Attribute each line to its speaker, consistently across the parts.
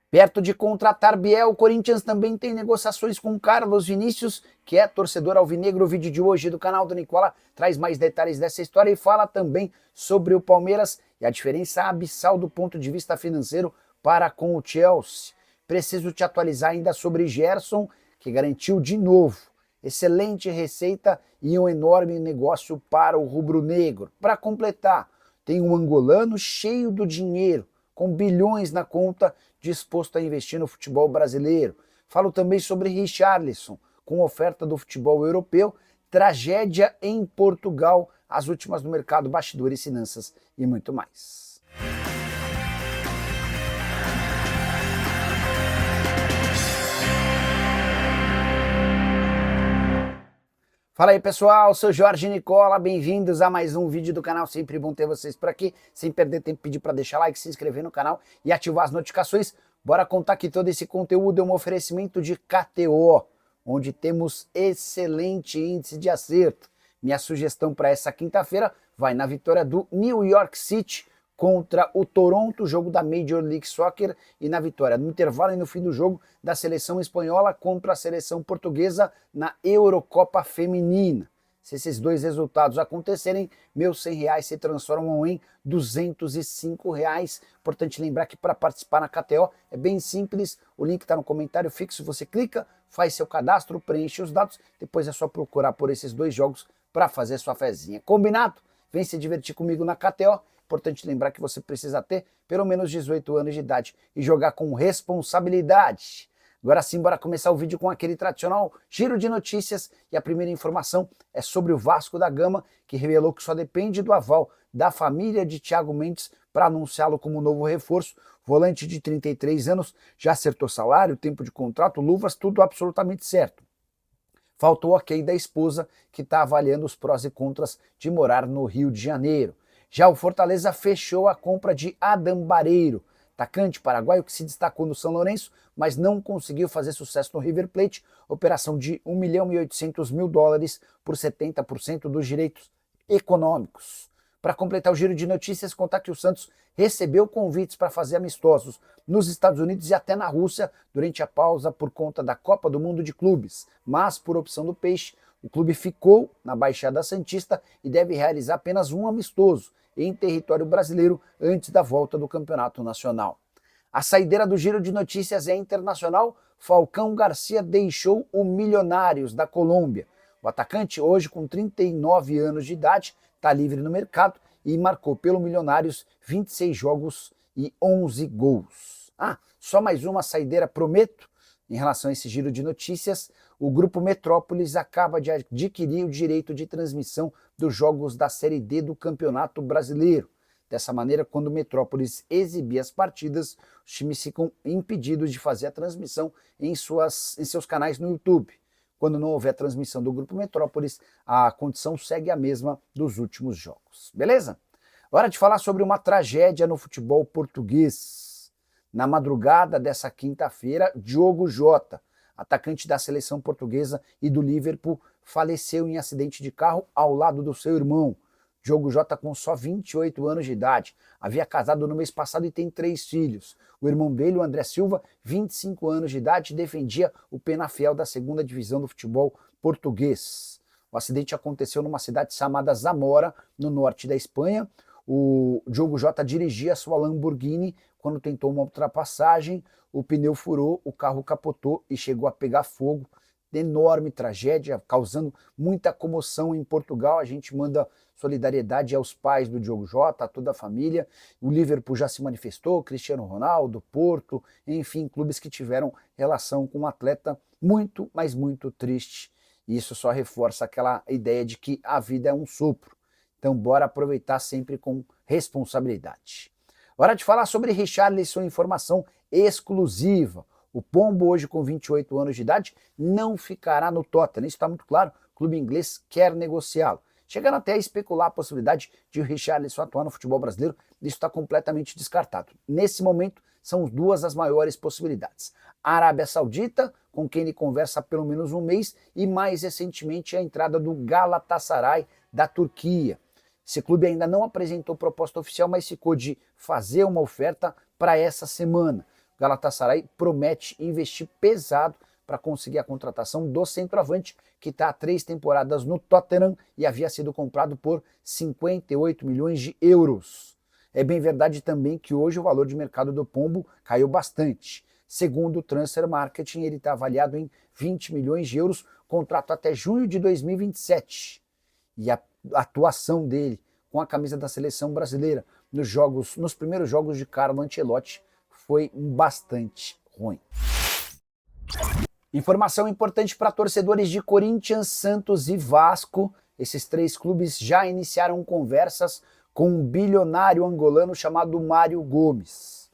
Speaker 1: Perto de contratar Biel, o Corinthians também tem negociações com Carlos Vinícius, que é torcedor alvinegro. O vídeo de hoje do canal do Nicola traz mais detalhes dessa história e fala também sobre o Palmeiras e a diferença abissal do ponto de vista financeiro para com o Chelsea. Preciso te atualizar ainda sobre Gerson, que garantiu de novo excelente receita e um enorme negócio para o rubro-negro. Para completar, tem um angolano cheio do dinheiro, com bilhões na conta, disposto a investir no futebol brasileiro. Falo também sobre Richarlison, com oferta do futebol europeu, tragédia em Portugal, as últimas no mercado, bastidores, finanças e muito mais. Fala aí pessoal, sou Jorge Nicola, bem-vindos a mais um vídeo do canal, sempre bom ter vocês por aqui, sem perder tempo pedir para deixar like, se inscrever no canal e ativar as notificações. Bora contar que todo esse conteúdo é um oferecimento de KTO, onde temos excelente índice de acerto. Minha sugestão para essa quinta-feira vai na vitória do New York City contra o Toronto, jogo da Major League Soccer, e na vitória no intervalo e no fim do jogo da seleção espanhola contra a seleção portuguesa na Eurocopa Feminina. Se esses dois resultados acontecerem, meus R$100 se transformam em R$205. Importante lembrar que para participar na KTO é bem simples, o link está no comentário fixo, você clica, faz seu cadastro, preenche os dados, depois é só procurar por esses dois jogos para fazer sua fezinha. Combinado? Vem se divertir comigo na KTO. Importante lembrar que você precisa ter pelo menos 18 anos de idade e jogar com responsabilidade. Agora sim, bora começar o vídeo com aquele tradicional giro de notícias, e a primeira informação é sobre o Vasco da Gama, que revelou que só depende do aval da família de Thiago Mendes para anunciá-lo como novo reforço. Volante de 33 anos, já acertou salário, tempo de contrato, luvas, tudo absolutamente certo. Faltou o ok da esposa, que está avaliando os prós e contras de morar no Rio de Janeiro. Já o Fortaleza fechou a compra de Adam Barreiro, atacante paraguaio que se destacou no São Lourenço, mas não conseguiu fazer sucesso no River Plate, operação de US$ 1.800.000 por 70% dos direitos econômicos. Para completar o giro de notícias, contar que o Santos recebeu convites para fazer amistosos nos Estados Unidos e até na Rússia durante a pausa por conta da Copa do Mundo de Clubes, mas por opção do Peixe, o clube ficou na Baixada Santista e deve realizar apenas um amistoso em território brasileiro antes da volta do Campeonato Nacional. A saideira do giro de notícias é internacional. Falcão Garcia deixou o Milionários da Colômbia. O atacante, hoje com 39 anos de idade, está livre no mercado e marcou pelo Milionários 26 jogos e 11 gols. Só mais uma saideira, prometo. Em relação a esse giro de notícias, o Grupo Metrópolis acaba de adquirir o direito de transmissão dos jogos da Série D do Campeonato Brasileiro. Dessa maneira, quando o Metrópolis exibir as partidas, os times ficam impedidos de fazer a transmissão em seus canais no YouTube. Quando não houver transmissão do Grupo Metrópolis, a condição segue a mesma dos últimos jogos. Beleza? Hora de falar sobre uma tragédia no futebol português. Na madrugada dessa quinta-feira, Diogo Jota, atacante da seleção portuguesa e do Liverpool, faleceu em acidente de carro ao lado do seu irmão. Diogo Jota, com só 28 anos de idade, havia casado no mês passado e tem 3 filhos. O irmão dele, o André Silva, 25 anos de idade, defendia o Penafiel da 2ª divisão do futebol português. O acidente aconteceu numa cidade chamada Zamora, no norte da Espanha. O Diogo Jota dirigia sua Lamborghini quando tentou uma ultrapassagem, o pneu furou, o carro capotou e chegou a pegar fogo. Enorme tragédia, causando muita comoção em Portugal. A gente manda solidariedade aos pais do Diogo Jota, a toda a família. O Liverpool já se manifestou, Cristiano Ronaldo, Porto, enfim, clubes que tiveram relação com um atleta muito, mas muito triste. E isso só reforça aquela ideia de que a vida é um sopro. Então bora aproveitar sempre com responsabilidade. Hora de falar sobre Richarlison, informação exclusiva. O Pombo, hoje com 28 anos de idade, não ficará no Tottenham. Isso está muito claro, o clube inglês quer negociá-lo. Chegando até a especular a possibilidade de o Richarlison atuar no futebol brasileiro, isso está completamente descartado. Nesse momento, são duas as maiores possibilidades. A Arábia Saudita, com quem ele conversa há pelo menos um mês, e mais recentemente a entrada do Galatasaray da Turquia. Esse clube ainda não apresentou proposta oficial, mas ficou de fazer uma oferta para essa semana. Galatasaray promete investir pesado para conseguir a contratação do centroavante, que está há 3 temporadas no Tottenham e havia sido comprado por 58 milhões de euros. É bem verdade também que hoje o valor de mercado do Pombo caiu bastante. Segundo o Transfer Marketing, ele está avaliado em 20 milhões de euros, contrato até junho de 2027. E a atuação dele com a camisa da seleção brasileira nos primeiros jogos de Carlo Ancelotti foi bastante ruim. Informação importante para torcedores de Corinthians, Santos e Vasco. Esses 3 clubes já iniciaram conversas com um bilionário angolano chamado Mário Gomes.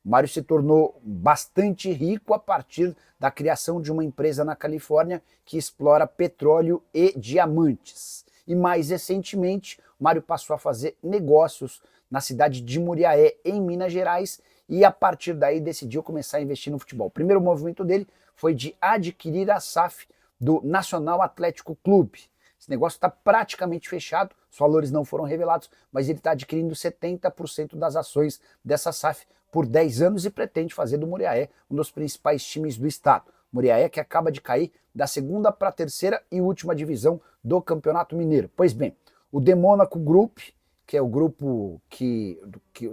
Speaker 1: O Mário se tornou bastante rico a partir da criação de uma empresa na Califórnia que explora petróleo e diamantes. E mais recentemente, o Mário passou a fazer negócios na cidade de Muriaé, em Minas Gerais, e a partir daí decidiu começar a investir no futebol. O primeiro movimento dele foi de adquirir a SAF do Nacional Atlético Clube. Esse negócio está praticamente fechado, os valores não foram revelados, mas ele está adquirindo 70% das ações dessa SAF por 10 anos e pretende fazer do Muriaé um dos principais times do estado. Muriaé que acaba de cair da 2ª para a 3ª e última divisão do Campeonato Mineiro. Pois bem, o The Monaco Group, que é o grupo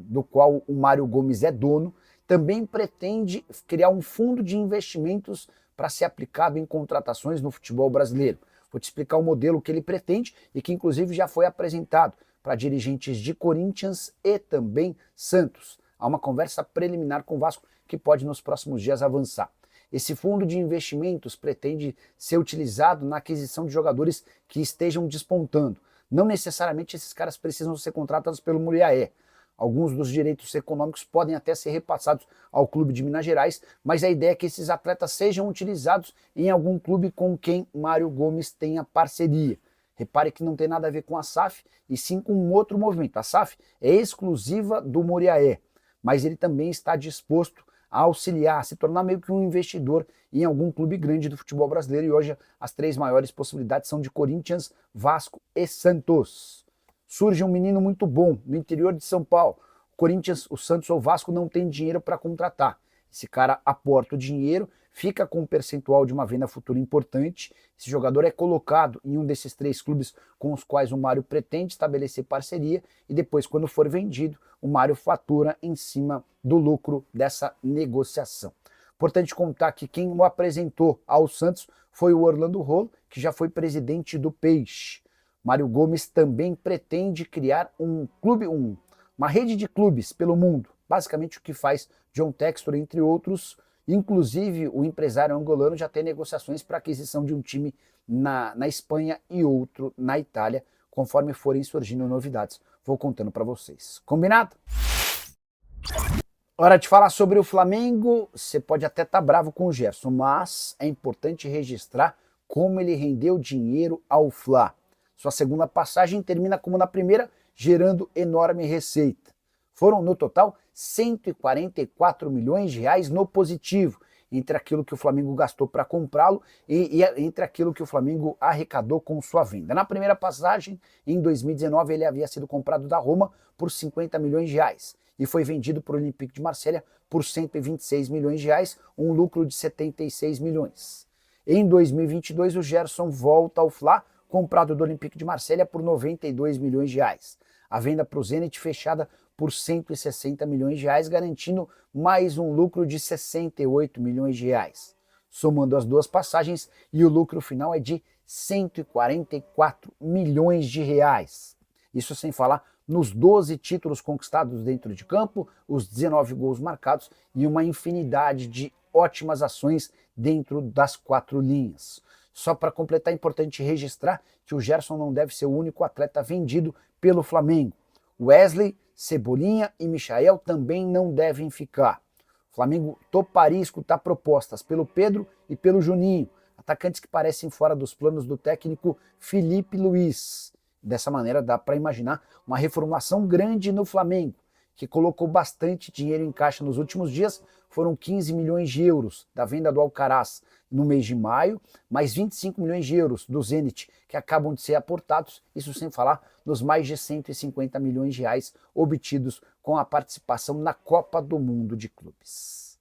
Speaker 1: do qual o Mário Gomes é dono, também pretende criar um fundo de investimentos para ser aplicado em contratações no futebol brasileiro. Vou te explicar o modelo que ele pretende e que inclusive já foi apresentado para dirigentes de Corinthians e também Santos. Há uma conversa preliminar com o Vasco que pode nos próximos dias avançar. Esse fundo de investimentos pretende ser utilizado na aquisição de jogadores que estejam despontando. Não necessariamente esses caras precisam ser contratados pelo Muriaé. Alguns dos direitos econômicos podem até ser repassados ao clube de Minas Gerais, mas a ideia é que esses atletas sejam utilizados em algum clube com quem Mário Gomes tenha parceria. Repare que não tem nada a ver com a SAF, e sim com um outro movimento. A SAF é exclusiva do Muriaé, mas ele também está disposto a auxiliar, a se tornar meio que um investidor em algum clube grande do futebol brasileiro, e hoje as 3 maiores possibilidades são de Corinthians, Vasco e Santos. Surge um menino muito bom no interior de São Paulo. O Corinthians, o Santos ou o Vasco não tem dinheiro para contratar. Esse cara aporta o dinheiro, fica com um percentual de uma venda futura importante. Esse jogador é colocado em um desses 3 clubes com os quais o Mário pretende estabelecer parceria e depois, quando for vendido, o Mário fatura em cima do lucro dessa negociação. Importante contar que quem o apresentou ao Santos foi o Orlando Rolo, que já foi presidente do Peixe. Mário Gomes também pretende criar uma rede de clubes pelo mundo, basicamente o que faz John Textor, entre outros. Inclusive, o empresário angolano já tem negociações para aquisição de um time na Espanha e outro na Itália, conforme forem surgindo novidades. Vou contando para vocês. Combinado? Hora de falar sobre o Flamengo. Você pode até estar bravo com o Gerson, mas é importante registrar como ele rendeu dinheiro ao Fla. Sua segunda passagem termina como na primeira, gerando enorme receita. Foram, no total, 144 milhões de reais no positivo, entre aquilo que o Flamengo gastou para comprá-lo e entre aquilo que o Flamengo arrecadou com sua venda. Na primeira passagem, em 2019, ele havia sido comprado da Roma por 50 milhões de reais e foi vendido para o Olympique de Marselha por 126 milhões de reais, um lucro de 76 milhões. Em 2022, o Gerson volta ao Fla, comprado do Olympique de Marselha por 92 milhões de reais. A venda para o Zenit fechada por 160 milhões de reais, garantindo mais um lucro de 68 milhões de reais. Somando as 2 passagens, e o lucro final é de 144 milhões de reais. Isso sem falar nos 12 títulos conquistados dentro de campo, os 19 gols marcados e uma infinidade de ótimas ações dentro das 4 linhas. Só para completar, é importante registrar que o Gerson não deve ser o único atleta vendido pelo Flamengo. Wesley, Cebolinha e Michael também não devem ficar. O Flamengo toparia escutar propostas pelo Pedro e pelo Juninho, atacantes que parecem fora dos planos do técnico Felipe Luiz. Dessa maneira dá para imaginar uma reformulação grande no Flamengo, que colocou bastante dinheiro em caixa nos últimos dias. Foram 15 milhões de euros da venda do Alcaraz no mês de maio, mais 25 milhões de euros do Zenit, que acabam de ser aportados, isso sem falar nos mais de 150 milhões de reais obtidos com a participação na Copa do Mundo de Clubes.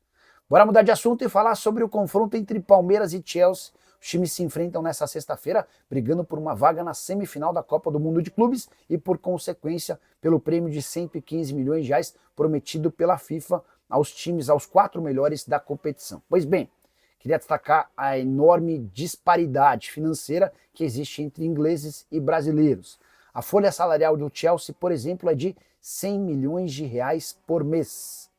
Speaker 1: Bora mudar de assunto e falar sobre o confronto entre Palmeiras e Chelsea. Os times se enfrentam nessa sexta-feira, brigando por uma vaga na semifinal da Copa do Mundo de Clubes e, por consequência, pelo prêmio de 115 milhões de reais prometido pela FIFA aos times, aos 4 melhores da competição. Pois bem, queria destacar a enorme disparidade financeira que existe entre ingleses e brasileiros. A folha salarial do Chelsea, por exemplo, é de 100 milhões de reais por mês,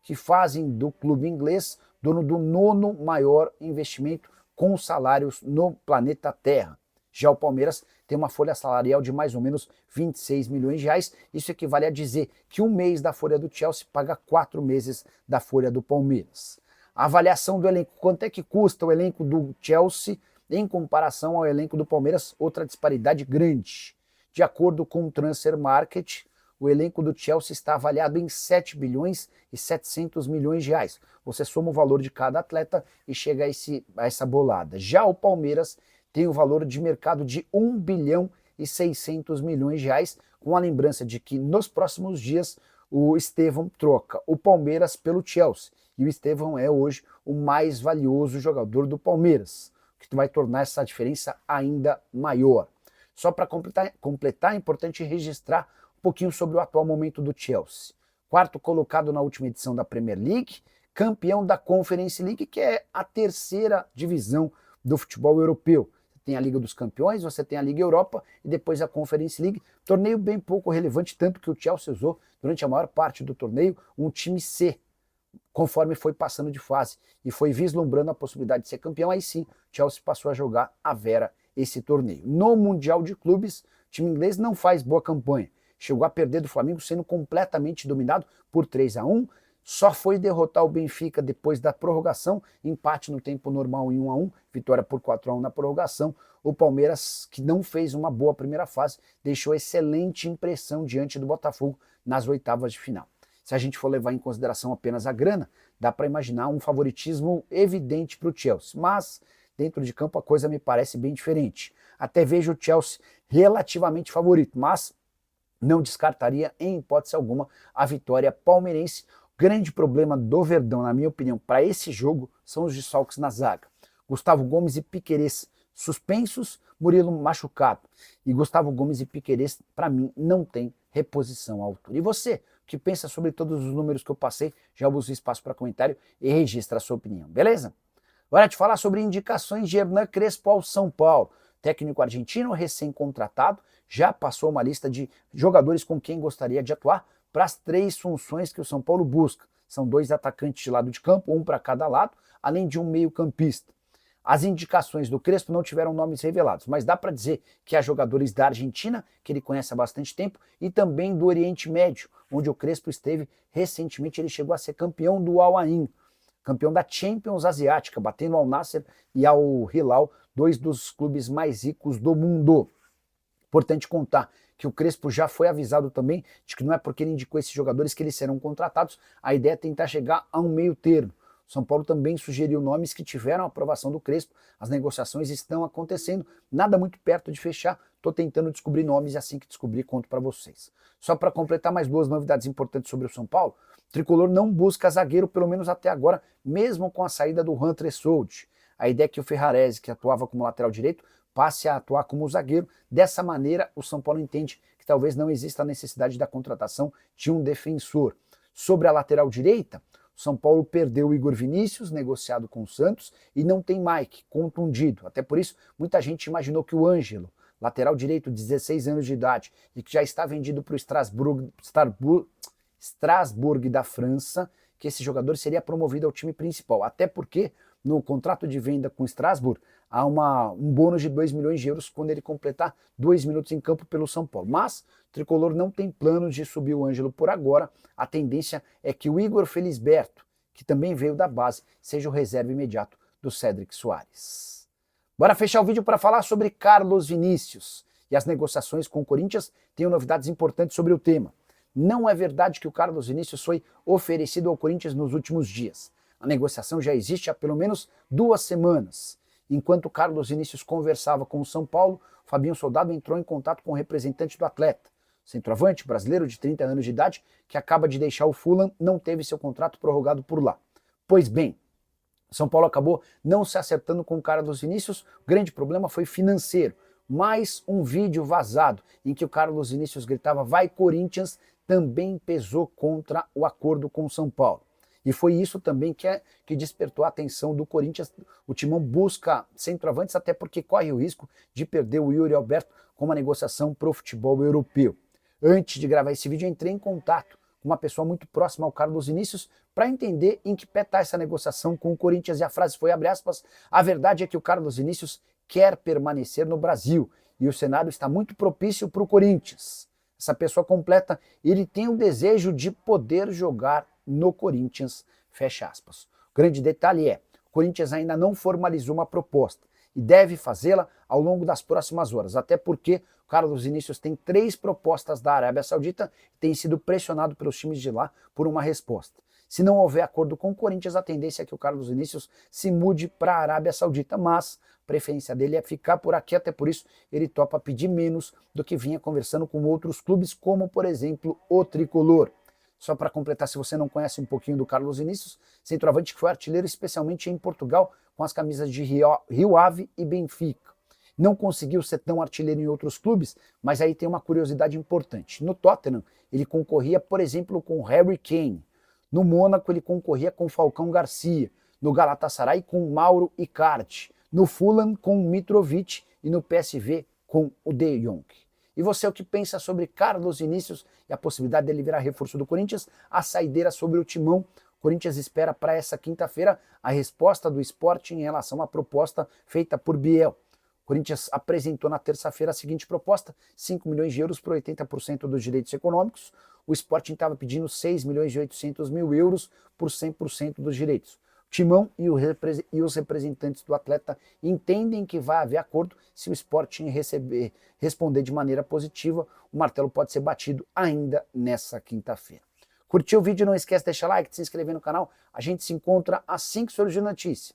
Speaker 1: que fazem do clube inglês dono do 9º maior investimento com salários no planeta Terra. Já o Palmeiras tem uma folha salarial de mais ou menos 26 milhões de reais. Isso equivale a dizer que um mês da folha do Chelsea paga 4 meses da folha do Palmeiras. A avaliação do elenco, quanto é que custa o elenco do Chelsea em comparação ao elenco do Palmeiras, outra disparidade grande. De acordo com o Transfer Market, o elenco do Chelsea está avaliado em 7 bilhões e 700 milhões de reais. Você soma o valor de cada atleta e chega a essa bolada. Já o Palmeiras tem o valor de mercado de 1 bilhão e 600 milhões de reais, com a lembrança de que nos próximos dias o Estevão troca o Palmeiras pelo Chelsea. E o Estevão é hoje o mais valioso jogador do Palmeiras, o que vai tornar essa diferença ainda maior. Só para completar, é importante registrar um pouquinho sobre o atual momento do Chelsea. Quarto colocado na última edição da Premier League, campeão da Conference League, que é a terceira divisão do futebol europeu. Você tem a Liga dos Campeões, você tem a Liga Europa e depois a Conference League. Torneio bem pouco relevante, tanto que o Chelsea usou durante a maior parte do torneio um time C, conforme foi passando de fase e foi vislumbrando a possibilidade de ser campeão. Aí sim, o Chelsea passou a jogar à vera esse torneio. No Mundial de Clubes, o time inglês não faz boa campanha. Chegou a perder do Flamengo sendo completamente dominado por 3-1. Só foi derrotar o Benfica depois da prorrogação, empate no tempo normal em 1-1, vitória por 4-1 na prorrogação. O Palmeiras, que não fez uma boa primeira fase, deixou excelente impressão diante do Botafogo nas oitavas de final. Se a gente for levar em consideração apenas a grana, dá para imaginar um favoritismo evidente para o Chelsea, mas dentro de campo a coisa me parece bem diferente. Até vejo o Chelsea relativamente favorito, mas não descartaria em hipótese alguma a vitória palmeirense. O grande problema do Verdão, na minha opinião, para esse jogo são os desfalques na zaga. Gustavo Gomes e Piquerez suspensos, Murilo machucado. E Gustavo Gomes e Piquerez, para mim, não tem reposição à altura. E você, o que pensa sobre todos os números que eu passei? Já usa espaço para comentário e registra a sua opinião, beleza? Agora de falar sobre indicações de Hernan Crespo ao São Paulo. Técnico argentino recém-contratado, já passou uma lista de jogadores com quem gostaria de atuar para as 3 funções que o São Paulo busca. São 2 atacantes de lado de campo, um para cada lado, além de um meio-campista. As indicações do Crespo não tiveram nomes revelados, mas dá para dizer que há jogadores da Argentina, que ele conhece há bastante tempo, e também do Oriente Médio, onde o Crespo esteve recentemente. Ele chegou a ser campeão do Al Ain, campeão da Champions Asiática, batendo ao Nasser e ao Hilal, 2 dos clubes mais ricos do mundo. Importante contar que o Crespo já foi avisado também de que não é porque ele indicou esses jogadores que eles serão contratados. A ideia é tentar chegar a um meio termo. O São Paulo também sugeriu nomes que tiveram a aprovação do Crespo. As negociações estão acontecendo, nada muito perto de fechar. Estou tentando descobrir nomes e assim que descobrir conto para vocês. Só para completar mais 2 novidades importantes sobre o São Paulo, o Tricolor não busca zagueiro, pelo menos até agora, mesmo com a saída do Juan Tressoldi. A ideia é que o Ferrarese, que atuava como lateral direito, passe a atuar como zagueiro. Dessa maneira, o São Paulo entende que talvez não exista a necessidade da contratação de um defensor. Sobre a lateral direita, o São Paulo perdeu o Igor Vinícius, negociado com o Santos, e não tem Mike, contundido. Até por isso, muita gente imaginou que o Ângelo, lateral direito, 16 anos de idade, e que já está vendido para o Strasbourg da França, que esse jogador seria promovido ao time principal. Até porque no contrato de venda com o Strasbourg há um bônus de 2 milhões de euros quando ele completar 2 minutos em campo pelo São Paulo. Mas o Tricolor não tem planos de subir o Ângelo por agora. A tendência é que o Igor Felisberto, que também veio da base, seja o reserva imediato do Cédric Soares. Bora fechar o vídeo para falar sobre Carlos Vinícius. E as negociações com o Corinthians têm novidades importantes sobre o tema. Não é verdade que o Carlos Vinícius foi oferecido ao Corinthians nos últimos dias. A negociação já existe há pelo menos 2 semanas. Enquanto o Carlos Vinícius conversava com o São Paulo, o Fabinho Soldado entrou em contato com o representante do atleta. Centroavante brasileiro de 30 anos de idade, que acaba de deixar o Fulham, não teve seu contrato prorrogado por lá. Pois bem, São Paulo acabou não se acertando com o Carlos Vinícius, o grande problema foi financeiro. Mais um vídeo vazado em que o Carlos Vinícius gritava "Vai Corinthians" também pesou contra o acordo com o São Paulo. E foi isso também que despertou a atenção do Corinthians. O Timão busca centroavantes até porque corre o risco de perder o Yuri Alberto com uma negociação para o futebol europeu. Antes de gravar esse vídeo, eu entrei em contato com uma pessoa muito próxima ao Carlos Vinícius para entender em que pé está essa negociação com o Corinthians, e a frase foi, abre aspas, "a verdade é que o Carlos Vinícius quer permanecer no Brasil e o cenário está muito propício para o Corinthians." Essa pessoa completa, ele tem o desejo de poder jogar no Corinthians, fecha aspas. O grande detalhe é, o Corinthians ainda não formalizou uma proposta e deve fazê-la ao longo das próximas horas, até porque o Carlos Vinícius tem 3 propostas da Arábia Saudita e tem sido pressionado pelos times de lá por uma resposta. Se não houver acordo com o Corinthians, a tendência é que o Carlos Vinícius se mude para a Arábia Saudita, mas a preferência dele é ficar por aqui, até por isso ele topa pedir menos do que vinha conversando com outros clubes, como por exemplo o Tricolor. Só para completar, se você não conhece um pouquinho do Carlos Vinícius, centroavante que foi artilheiro especialmente em Portugal, com as camisas de Rio Ave e Benfica. Não conseguiu ser tão artilheiro em outros clubes, mas aí tem uma curiosidade importante. No Tottenham, ele concorria, por exemplo, com Harry Kane. No Mônaco, ele concorria com Falcão Garcia. No Galatasaray, com Mauro Icardi. No Fulham, com Mitrovic. E no PSV, com o De Jong. E você, o que pensa sobre Carlos Vinícius e a possibilidade dele virar reforço do Corinthians? A saideira sobre o Timão. O Corinthians espera para essa quinta-feira a resposta do Sport em relação à proposta feita por Biel. O Corinthians apresentou na terça-feira a seguinte proposta, 5 milhões de euros por 80% dos direitos econômicos. O Sporting estava pedindo 6 milhões e 800 mil euros por 100% dos direitos. Timão e os representantes do atleta entendem que vai haver acordo. Se o Sporting responder de maneira positiva, o martelo pode ser batido ainda nessa quinta-feira. Curtiu o vídeo? Não esquece de deixar like, de se inscrever no canal. A gente se encontra assim que surgir notícia.